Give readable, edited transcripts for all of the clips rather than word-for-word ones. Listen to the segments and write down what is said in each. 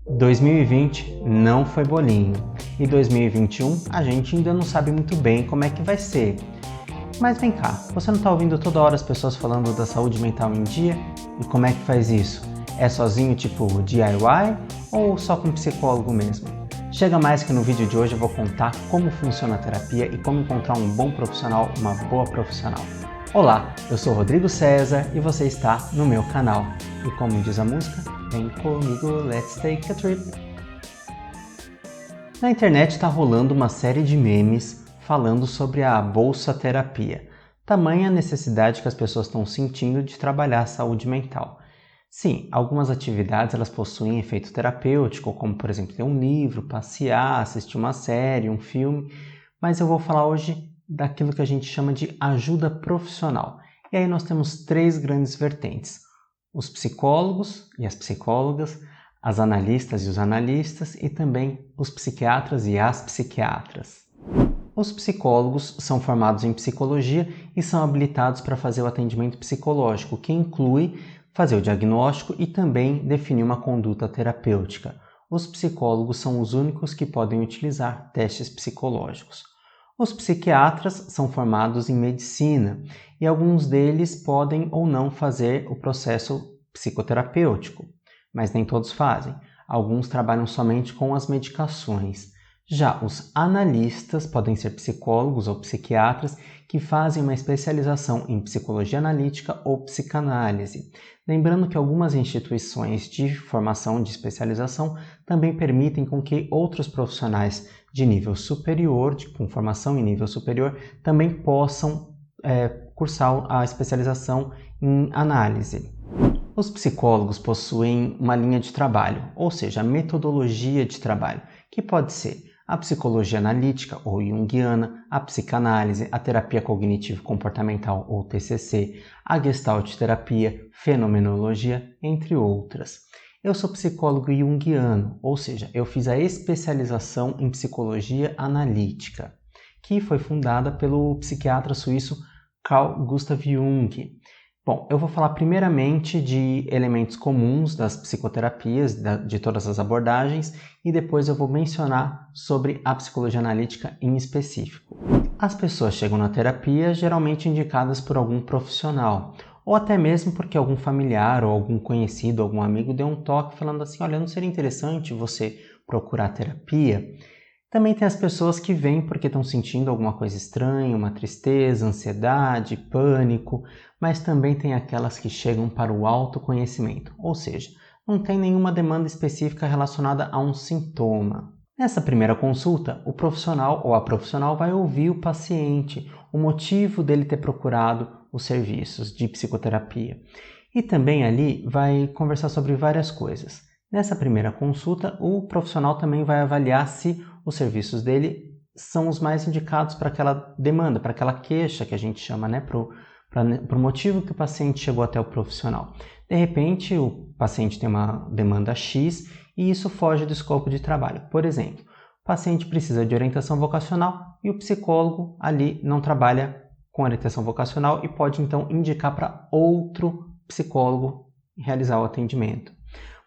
2020 não foi bolinho e 2021 a gente ainda não sabe muito bem como é que vai ser. Mas vem cá, você não está ouvindo toda hora as pessoas falando da saúde mental em dia? E como é que faz isso? É sozinho tipo DIY ou só com psicólogo mesmo? Chega mais que no vídeo de hoje eu vou contar como funciona a terapia e como encontrar um bom profissional, uma boa profissional. Olá, eu sou Rodrigo César e você está no meu canal. E como diz a música, vem comigo, let's take a trip. Na internet está rolando uma série de memes falando sobre a bolsa terapia, tamanha necessidade que as pessoas estão sentindo de trabalhar a saúde mental. Sim, algumas atividades elas possuem efeito terapêutico, como por exemplo ler um livro, passear, assistir uma série, um filme, mas eu vou falar hoje daquilo que a gente chama de ajuda profissional. E aí nós temos três grandes vertentes: os psicólogos e as psicólogas, as analistas e os analistas e também os psiquiatras e as psiquiatras. Os psicólogos são formados em psicologia e são habilitados para fazer o atendimento psicológico, que inclui fazer o diagnóstico e também definir uma conduta terapêutica. Os psicólogos são os únicos que podem utilizar testes psicológicos. Os psiquiatras são formados em medicina e alguns deles podem ou não fazer o processo psicoterapêutico, mas nem todos fazem. Alguns trabalham somente com as medicações. Já os analistas podem ser psicólogos ou psiquiatras que fazem uma especialização em psicologia analítica ou psicanálise. Lembrando que algumas instituições de formação de especialização também permitem com que outros profissionais de nível superior, com formação em nível superior, também possam cursar a especialização em análise. Os psicólogos possuem uma linha de trabalho, ou seja, a metodologia de trabalho, que pode ser a psicologia analítica ou junguiana, a psicanálise, a terapia cognitivo-comportamental ou TCC, a gestalt terapia, fenomenologia, entre outras. Eu sou psicólogo junguiano, ou seja, eu fiz a especialização em psicologia analítica, que foi fundada pelo psiquiatra suíço Carl Gustav Jung. Bom, eu vou falar primeiramente de elementos comuns das psicoterapias, de todas as abordagens, e depois eu vou mencionar sobre a psicologia analítica em específico. As pessoas chegam na terapia geralmente indicadas por algum profissional, ou até mesmo porque algum familiar ou algum conhecido, algum amigo deu um toque falando assim: olha, não seria interessante você procurar terapia? Também tem as pessoas que vêm porque estão sentindo alguma coisa estranha, uma tristeza, ansiedade, pânico, mas também tem aquelas que chegam para o autoconhecimento, ou seja, não tem nenhuma demanda específica relacionada a um sintoma. Nessa primeira consulta, o profissional ou a profissional vai ouvir o paciente, o motivo dele ter procurado os serviços de psicoterapia. E também ali vai conversar sobre várias coisas. Nessa primeira consulta, o profissional também vai avaliar se os serviços dele são os mais indicados para aquela demanda, para aquela queixa que a gente chama, né? Para o motivo que o paciente chegou até o profissional. De repente, o paciente tem uma demanda X e isso foge do escopo de trabalho. Por exemplo, o paciente precisa de orientação vocacional e o psicólogo ali não trabalha com orientação vocacional e pode então indicar para outro psicólogo realizar o atendimento.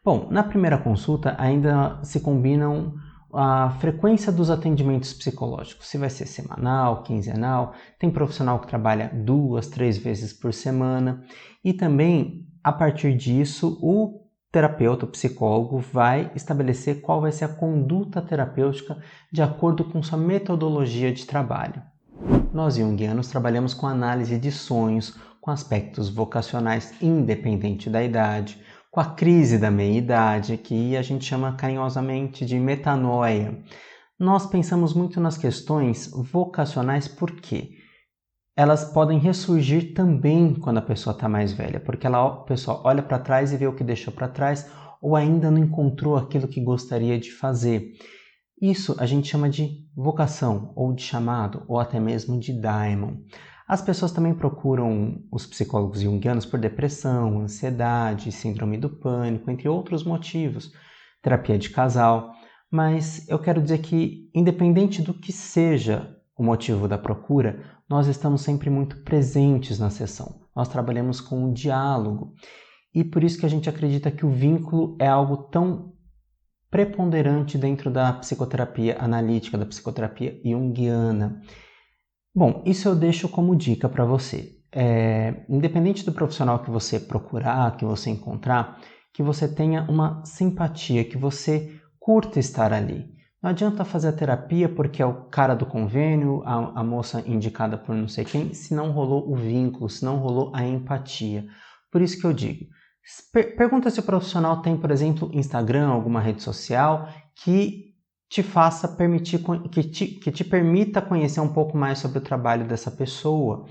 Bom, na primeira consulta ainda se combinam a frequência dos atendimentos psicológicos, se vai ser semanal, quinzenal, tem profissional que trabalha 2, 3 vezes por semana e também, a partir disso, o terapeuta, o psicólogo, vai estabelecer qual vai ser a conduta terapêutica de acordo com sua metodologia de trabalho. Nós junguianos trabalhamos com análise de sonhos, com aspectos vocacionais independente da idade, com a crise da meia-idade, que a gente chama carinhosamente de metanoia. Nós pensamos muito nas questões vocacionais porque elas podem ressurgir também quando a pessoa está mais velha, porque a pessoa olha para trás e vê o que deixou para trás ou ainda não encontrou aquilo que gostaria de fazer. Isso a gente chama de vocação, ou de chamado, ou até mesmo de daimon. As pessoas também procuram os psicólogos junguianos por depressão, ansiedade, síndrome do pânico, entre outros motivos, terapia de casal, mas eu quero dizer que, independente do que seja o motivo da procura, nós estamos sempre muito presentes na sessão. Nós trabalhamos com o diálogo e por isso que a gente acredita que o vínculo é algo tão preponderante dentro da psicoterapia analítica, da psicoterapia junguiana. Bom, isso eu deixo como dica para você. Independente do profissional que você procurar, que você encontrar, que você tenha uma simpatia, que você curta estar ali. Não adianta fazer a terapia porque é o cara do convênio, a moça indicada por não sei quem, se não rolou o vínculo, se não rolou a empatia. Por isso que eu digo, pergunta se o profissional tem, por exemplo, Instagram, alguma rede social que te faça que te permita conhecer um pouco mais sobre o trabalho dessa pessoa.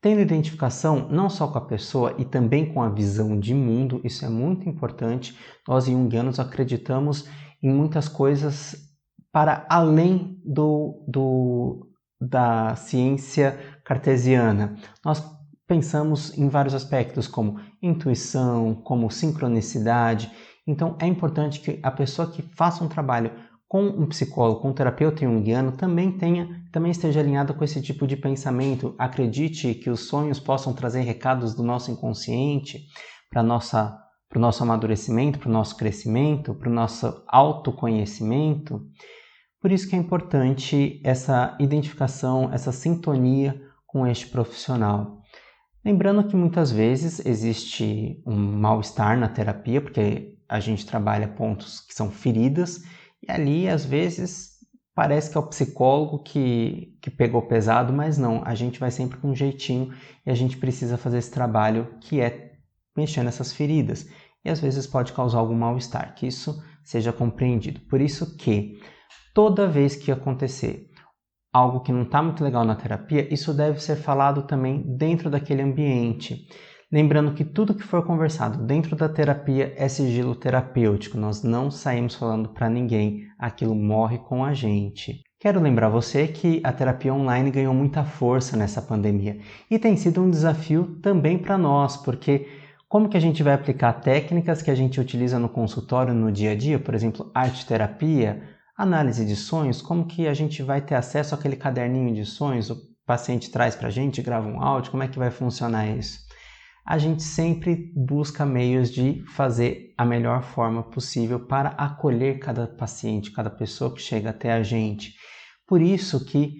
Tendo identificação não só com a pessoa e também com a visão de mundo, isso é muito importante. Nós junguianos acreditamos em muitas coisas para além da ciência cartesiana. Nós pensamos em vários aspectos, como intuição, como sincronicidade. Então, é importante que a pessoa que faça um trabalho com um psicólogo, com um terapeuta junguiano, também esteja alinhada com esse tipo de pensamento. Acredite que os sonhos possam trazer recados do nosso inconsciente para o nosso amadurecimento, para o nosso crescimento, para o nosso autoconhecimento. Por isso que é importante essa identificação, essa sintonia com este profissional. Lembrando que muitas vezes existe um mal-estar na terapia, porque a gente trabalha pontos que são feridas, e ali, às vezes, parece que é o psicólogo que pegou pesado, mas não, a gente vai sempre com um jeitinho e a gente precisa fazer esse trabalho que é mexer nessas feridas. E às vezes pode causar algum mal-estar, que isso seja compreendido. Por isso que, toda vez que acontecer algo que não está muito legal na terapia, isso deve ser falado também dentro daquele ambiente. Lembrando que tudo que for conversado dentro da terapia é sigilo terapêutico, nós não saímos falando para ninguém, aquilo morre com a gente. Quero lembrar você que a terapia online ganhou muita força nessa pandemia e tem sido um desafio também para nós, porque como que a gente vai aplicar técnicas que a gente utiliza no consultório no dia a dia, por exemplo, arte-terapia, análise de sonhos, como que a gente vai ter acesso àquele caderninho de sonhos, o paciente traz para a gente, grava um áudio, como é que vai funcionar isso? A gente sempre busca meios de fazer a melhor forma possível para acolher cada paciente, cada pessoa que chega até a gente. Por isso que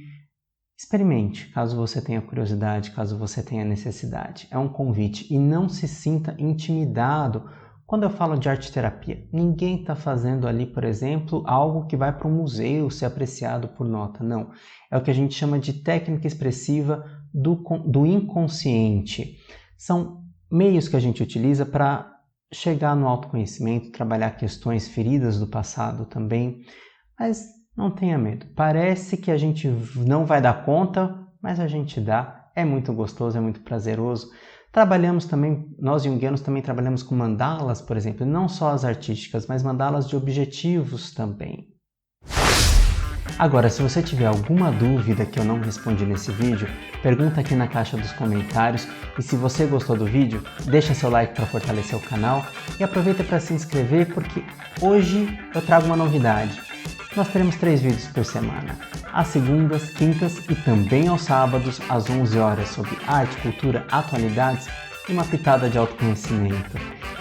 experimente, caso você tenha curiosidade, caso você tenha necessidade. É um convite e não se sinta intimidado quando eu falo de arte-terapia. Ninguém está fazendo ali, por exemplo, algo que vai para um museu ser apreciado por nota. Não. É o que a gente chama de técnica expressiva do inconsciente. São meios que a gente utiliza para chegar no autoconhecimento, trabalhar questões feridas do passado também, mas não tenha medo. Parece que a gente não vai dar conta, mas a gente dá. É muito gostoso, é muito prazeroso. Trabalhamos também, nós junguianos também trabalhamos com mandalas, por exemplo, não só as artísticas, mas mandalas de objetivos também. Agora, se você tiver alguma dúvida que eu não respondi nesse vídeo, pergunta aqui na caixa dos comentários e se você gostou do vídeo, deixa seu like para fortalecer o canal e aproveita para se inscrever porque hoje eu trago uma novidade. Nós teremos 3 vídeos por semana, às segundas, quintas e também aos sábados às 11 horas sobre arte, cultura, atualidades e uma pitada de autoconhecimento.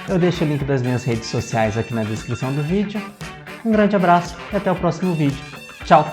Eu deixo o link das minhas redes sociais aqui na descrição do vídeo. Um grande abraço e até o próximo vídeo. Tchau!